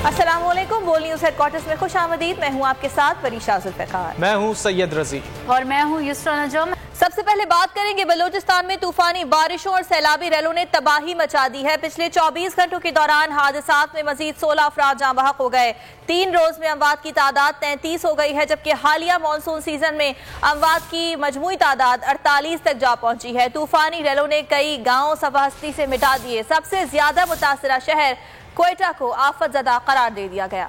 अस्सलाम वालेकुम। बोल न्यूज़ हेडक्वार्टर्स में खुश आमदीद। मैं हूँ आपके साथ परीशा जुल्फ़िकार। मैं हूँ सैयद रजी और मैं हूँ युसरा नजम। सबसे पहले बात करेंगे बलूचिस्तान में तूफानी बारिशों और सैलाबी रैलों ने तबाही मचा दी है। पिछले 24 घंटों के दौरान हादसात में मजीद 16 अफराद जाँ बहक हो गए। 3 रोज में अमवात की तादाद 33 हो गई है, जबकि हालिया मानसून सीजन में अमवात की मजमूई तादाद 48 तक जा पहुंची है। तूफानी रैलों ने कई गाँव सफहस्ती से मिटा दिए। सबसे ज्यादा मुतासरा शहर क्वेटा को आफत ज़दा करार दे दिया गया।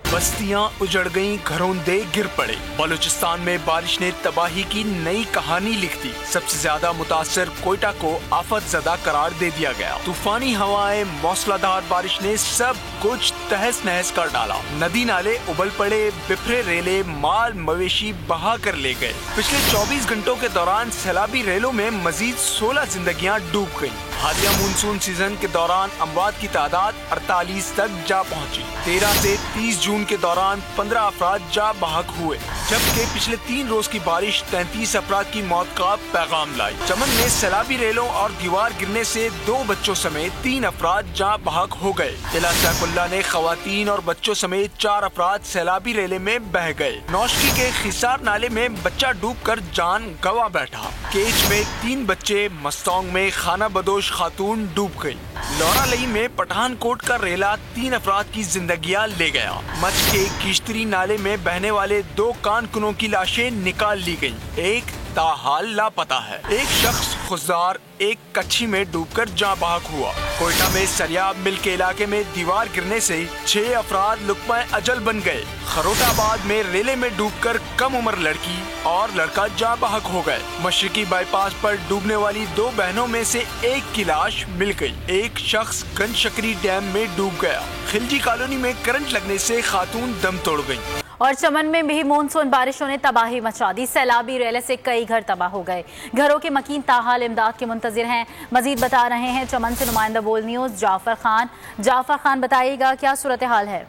बस्तियां उजड़ गईं, घरोंदे गिर पड़े। बलूचिस्तान में बारिश ने तबाही की नई कहानी लिख दी। सबसे ज्यादा मुतासर क्वेटा को आफत ज़दा करार दे दिया गया। तूफानी हवाएं, मौसलाधार बारिश ने सब कुछ तहस नहस कर डाला। नदी नाले उबल पड़े, बिफरे रेले माल मवेशी बहा कर ले गए। पिछले 24 घंटों के दौरान सैलाबी रेलों में मजीद 16 जिंदगियां डूब गईं। हालिया मानसून सीजन के दौरान अमवात की तादाद 48 तक जा पहुंची। 13 से 30 जून के दौरान 15 अफराद जा बहक हुए, जबकि पिछले 3 रोज की बारिश 33 अफराद की मौत का पैगाम लाई। चमन में सैलाबी रेलों और दीवार गिरने से 2 बच्चों समेत 3 अफराद जा बहक हो गए। जिला सैफुल्लाह ने खवातीन और बच्चों समेत 4 अफराद सैलाबी रेले में बह गए। नौशकी के खिसार नाले में बच्चा डूबकर जान गंवा बैठा। केच में 3 बच्चे, मस्तोंग में खाना बदोश खातून डूब गई। लौरालई में पठानकोट का रेला 3 अफराद की जिंदगियां ले गया। मच के किश्तरी नाले में बहने वाले 2 कानकुनों की लाशें निकाल ली गईं। एक ताहाल लापता है। एक शख्स खुजदार एक कच्छी में डूबकर जाँ बहक हुआ। कोयटा में सरियाब मिल के इलाके में दीवार गिरने से 6 अफराद लुक़्मा अजल बन गए। खरोटाबाद में रेले में डूबकर कम उम्र लड़की और लड़का जाँ बहक हो गए। मशरकी बाईपास पर डूबने वाली 2 बहनों में से एक की लाश मिल गई। एक शख्स गंजशकरी डैम में डूब गया। खिलजी कॉलोनी में करंट लगने से खातून दम तोड़ गई। और चमन में भी मानसून बारिशों ने तबाही मचा दी। सैलाबी रेले से कई घर तबाह हो गए। घरों के मकीन ताहाल इमदाद के मुंतजिर हैं। मजीद बता रहे हैं चमन से नुमाइंदा बोल न्यूज़ जाफर खान बताइएगा क्या सूरत हाल है।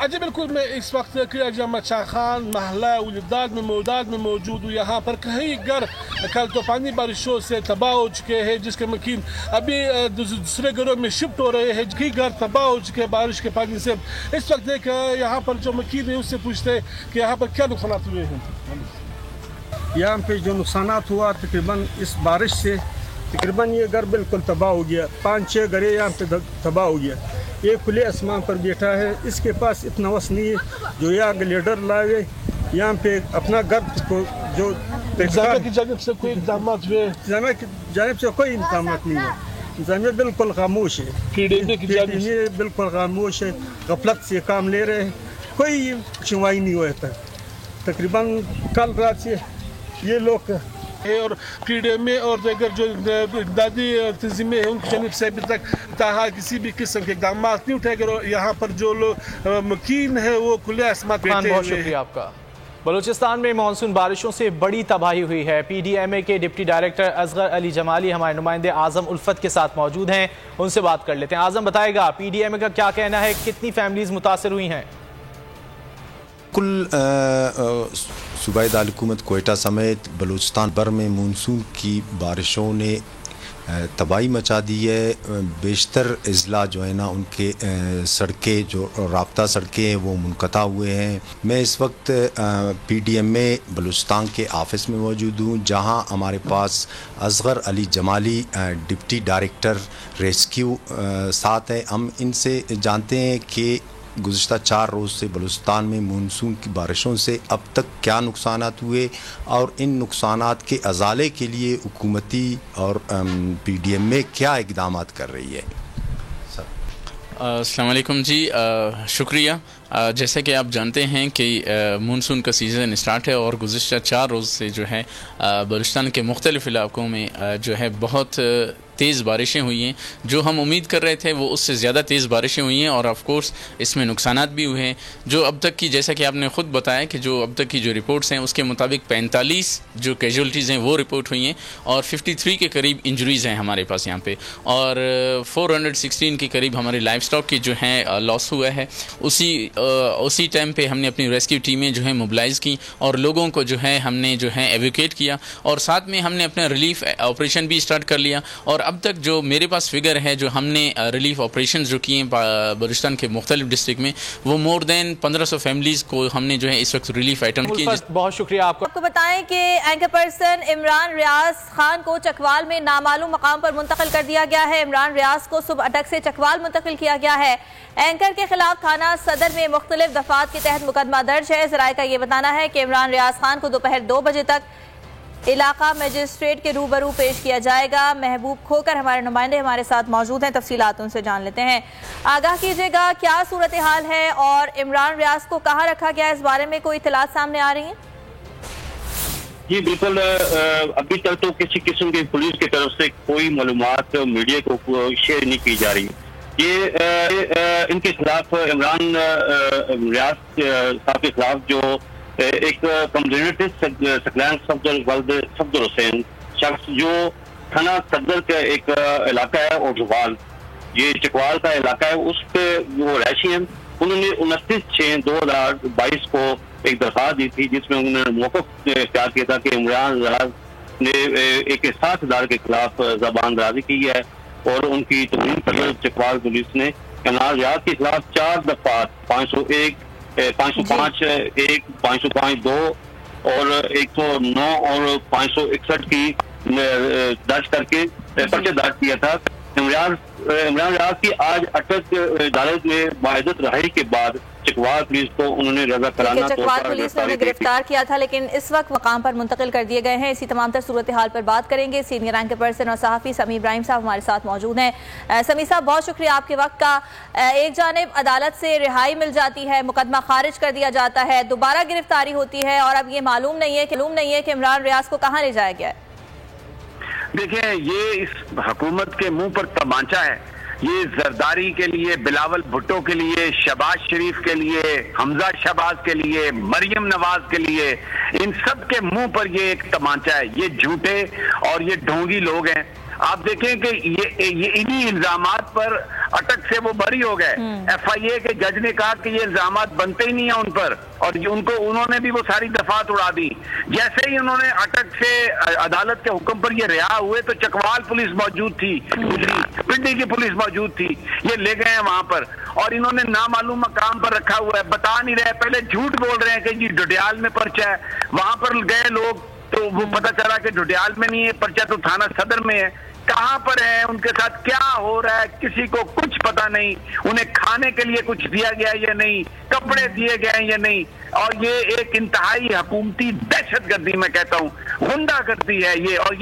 जी बिल्कुल, मैं इस वक्त जमचा खान महला उलदाद में मौजूद हूँ। यहाँ पर कई घर कल तूफानी बारिशों से तबाह हो चुके हैं, जिसके मकीन अभी दूसरे घरों में शिफ्ट हो रहे हैं। कई घर तबाह हो चुके हैं बारिश के पानी से। इस वक्त एक यहाँ पर जो मकीन है उससे पूछते हैं कि यहाँ पर क्या नुकसान हुए हैं। यहाँ पे जो नुकसान हुआ तकरीबन इस बारिश से तकरीबन ये घर बिल्कुल तबाह हो गया। 5-6 घरें यहाँ पे तबाह हो गया। ये खुले आसमान पर बैठा है, इसके पास इतना वस नहीं है जो यहाँ ग्लेडर लाए यहाँ पे अपना घर को जो की जानिब से कोई इक़दाम हुए। इंतजामिया की जानिब से कोई इंतजाम नहीं है। इंतजामिया बिल्कुल खामोश है। PDM बिल्कुल खामोश है, गफलत से काम ले रहे हैं। कोई सुनवाई नहीं हुआ था। तकरीबन कल रात से ये लोग और PDM में और अगर जो इमदादी तंजीमें हैं उनकी जानिब से अभी तक ताहा किसी भी किस्म के इक़दाम नहीं उठाए गए। यहाँ पर जो लोग मकीन है वो खुले आसमान पे बैठे हुए हैं। बहुत शुक्रिया आपका। बलूचिस्तान में मानसून बारिशों से बड़ी तबाही हुई है। PDMA के डिप्टी डायरेक्टर असगर अली जमाली हमारे नुमाइंदे आजम उल्फत के साथ मौजूद हैं, उनसे बात कर लेते हैं। आजम बताएगा PDMA का क्या कहना है, कितनी फैमिलीज मुतासर हुई हैं। कुल सूबाई दारकूमत कोयटा समेत बलूचिस्तान भर में मानसून की बारिशों ने तबाही मचा दी है। बेशतर अजला जो है ना उनके सड़कें जो राब्ता सड़कें हैं वो मुनक़ता हुए हैं। मैं इस वक्त PDMA बलूचिस्तान के ऑफिस में मौजूद हूँ, जहाँ हमारे पास Asghar Ali Jamali deputy director rescue साथ हैं। हम इनसे जानते हैं कि गुज़िश्ता 4 रोज़ से बलूचिस्तान में मानसून की बारिशों से अब तक क्या नुकसानात हुए और इन नुकसानात के अज़ाले के लिए हुकूमती और PDMA क्या इक़दामात कर रही है। अस्सलाम वालेकुम जी, शुक्रिया। जैसे कि आप जानते हैं कि मानसून का सीज़न स्टार्ट है और गुज़िश्ता 4 रोज़ से जो है बलूचिस्तान के मुख्तलिफ़ इलाक़ों में जो है बहुत तेज़ बारिशें हुई हैं। जो हम उम्मीद कर रहे थे वो उससे ज़्यादा तेज़ बारिशें हुई हैं और ऑफ कोर्स इसमें नुकसानात भी हुए हैं। जो अब तक की, जैसा कि आपने ख़ुद बताया कि जो अब तक की जो रिपोर्ट्स हैं उसके मुताबिक 45 जो कैजुअल्टीज़ हैं वो रिपोर्ट हुई हैं और 53 के करीब इंजरीज़ हैं हमारे पास यहाँ पे, और 416 के करीब हमारे लाइफ स्टॉक की जो है लॉस हुआ है। उसी اسی ٹائم پہ ہم نے اپنی ریسکیو ٹیمیں جو ہیں موبلائز کی اور لوگوں کو جو ہے ہم نے جو ہے ایویکویٹ کیا، اور ساتھ میں ہم نے اپنا ریلیف آپریشن بھی اسٹارٹ کر لیا. اور اب تک جو میرے پاس فگر ہے جو ہم نے ریلیف آپریشن جو کیے بلوچستان کے مختلف ڈسٹرکٹ میں، وہ مور دین 1500 فیملیز کو ہم نے جو ہے اس وقت ریلیف آئٹم کیے. بہت شکریہ آپ کو بتائیں کہ اینکر پرسن عمران ریاض خان کو چکوال میں نامعلوم مقام پر منتقل کر دیا گیا ہے. عمران ریاض کو صبح اٹک سے چکوال منتقل کیا گیا ہے. اینکر کے خلاف تھانہ صدر میں مختلف دفعات کے تحت مقدمہ درج ہے. ذرائع کا یہ بتانا ہے کہ عمران ریاض خان کو دوپہر 2 بجے تک علاقہ مجسٹریٹ کے روبرو پیش کیا جائے گا. محبوب کھوکر ہمارے نمائندے ہمارے ساتھ موجود ہیں، تفصیلات ان سے جان لیتے ہیں. آگاہ کیجیے گا کیا صورتحال ہے اور عمران ریاض کو کہاں رکھا گیا، اس بارے میں کوئی اطلاعات سامنے آ رہی ہیں؟ جی بالکل، ابھی تک تو کسی قسم کی پولیس کی طرف سے کوئی معلومات میڈیا کو شیئر نہیں کی جا رہی. یہ ان کے خلاف عمران ریاض صاحب کے خلاف جو ایک کمزیریٹو سکلین صفدر حسین شخص جو تھانہ صدر کا ایک علاقہ ہے اوٹوال، یہ چکوال کا علاقہ ہے، اس پہ وہ رہائشی ہیں. انہوں نے 29/6/2022 کو ایک درخواست دی تھی جس میں انہوں نے موقف اختیار کیا تھا کہ عمران ریاض نے ایک 7,000 کے خلاف زبان درازی کی ہے اور ان کی توہین پر چکوال پولیس نے عمران ریاض کے خلاف 4 دفعات 501 505(1) 505(2) اور 109 اور 561 کی درج کر کے پرچہ درج کیا تھا. عمران ریاض کی آج اٹک عدالت میں باعزت رہائی کے بعد چکوال پولیس کو انہوں نے رضا کرانہ چکوال پولیس نے گرفتار کیا تھا، لیکن اس وقت مقام پر منتقل کر دیے گئے ہیں. اسی تمام تر صورتحال پر بات کریں گے. سینئر اینکر پرسن اور صحافی سمیع ابراہیم صاحب ہمارے ساتھ موجود ہیں. سمیع صاحب بہت شکریہ آپ کے وقت کا. ایک جانب عدالت سے رہائی مل جاتی ہے، مقدمہ خارج کر دیا جاتا ہے، دوبارہ گرفتاری ہوتی ہے اور اب یہ معلوم نہیں ہے کہ عمران ریاض کو کہاں لے جایا گیا ہے. دیکھیں، یہ اس حکومت کے منہ پر تمانچہ ہے. یہ زرداری کے لیے، بلاول بھٹو کے لیے، شہباز شریف کے لیے، حمزہ شہباز کے لیے، مریم نواز کے لیے، ان سب کے منہ پر یہ ایک تمانچہ ہے. یہ جھوٹے اور یہ ڈھونگی لوگ ہیں. آپ دیکھیں کہ یہ انہی الزامات پر اٹک سے وہ بری ہو گئے. ایف آئی اے کے جج نے کہا کہ یہ الزامات بنتے ہی نہیں ہیں ان پر، اور انہوں نے بھی وہ ساری دفعات اڑا دی. جیسے ہی انہوں نے اٹک سے عدالت کے حکم پر یہ رہا ہوئے تو چکوال پولیس موجود تھی، پنڈی کی پولیس موجود تھی، یہ لے گئے ہیں وہاں پر اور انہوں نے نامعلوم مقام پر رکھا ہوا ہے. بتا نہیں رہے، پہلے جھوٹ بول رہے ہیں کہ جی ڈڈیال میں پرچہ ہے. وہاں پر گئے لوگ تو وہ پتہ چلا کہ ڈڈیال میں نہیں ہے پرچہ، تو تھانہ صدر میں ہے. کہاں پر ہیں، ان کے ساتھ کیا ہو رہا ہے، کسی کو کچھ پتہ نہیں. انہیں کھانے کے لیے کچھ دیا گیا یا نہیں، کپڑے دیے گئے یا نہیں. اور یہ ایک انتہائی حکومتی دہشت گردی میں کہتا ہوں، غنڈہ گردی ہے یہ. اور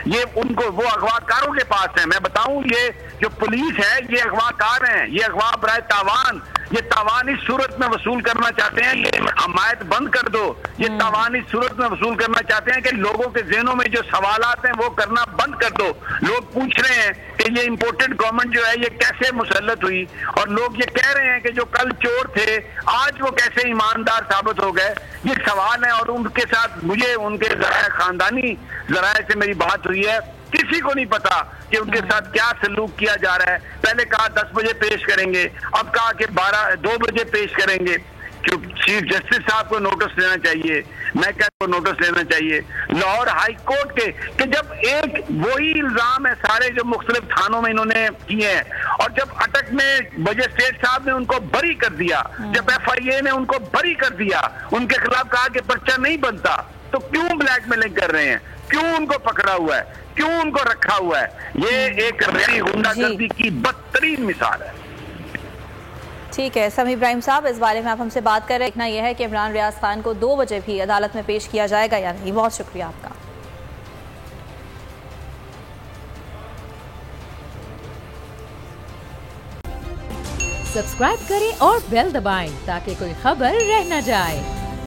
یہ ان کو وہ اغوا کاروں کے پاس ہیں. میں بتاؤں، یہ جو پولیس ہے یہ اغوا کار ہیں، یہ اغوا برائے تاوان. یہ تاوان اس صورت میں وصول کرنا چاہتے ہیں، یہ حمایت بند کر دو. یہ تاوان اس صورت میں وصول کرنا چاہتے ہیں کہ لوگوں کے ذہنوں میں جو سوالات ہیں وہ کرنا بند کر دو. لوگ پوچھ رہے ہیں کہ یہ امپورٹڈ گورنمنٹ جو ہے یہ کیسے مسلط ہوئی، اور لوگ یہ کہہ رہے ہیں کہ جو کل چور تھے آج وہ کیسے ایماندار ثابت ہو گئے. یہ سوال ہے. اور ان کے ساتھ مجھے ان کے ذرائع، خاندانی ذرائع سے میری بات ہوئی ہے. کسی کو نہیں پتا کہ ان کے ساتھ کیا سلوک کیا جا رہا ہے. پہلے کہا 10 بجے پیش کریں گے، اب کہا کہ 2 بجے پیش کریں گے. چیف جسٹس صاحب کو نوٹس لینا چاہیے، محکمہ کو نوٹس لینا چاہیے، لاہور ہائی کورٹ کے، کہ جب ایک وہی الزام ہے سارے جو مختلف تھانوں میں انہوں نے کیے ہیں. اور جب اٹک میں مجسٹریٹ صاحب نے ان کو بری کر دیا، جب ایف آئی اے نے ان کو بری کر دیا، ان کے خلاف کہا کہ پرچہ نہیں بنتا، تو کیوں بلیک میلنگ کر رہے ہیں؟ کیوں ان کو پکڑا ہوا ہے؟ کیوں ان کو رکھا ہوا ہے؟ یہ ایک ریڑھی غنڈہ گردی کی بدترین مثال ہے. ٹھیک ہے سمیع ابراہیم صاحب، اس بارے میں آپ ہم سے بات کر رہے ہیں. دیکھنا یہ ہے کہ عمران ریاض خان کو 2 بجے بھی عدالت میں پیش کیا جائے گا یا نہیں. بہت شکریہ آپ کا. سبسکرائب کریں اور بیل دبائیں تاکہ کوئی خبر رہ نہ جائے.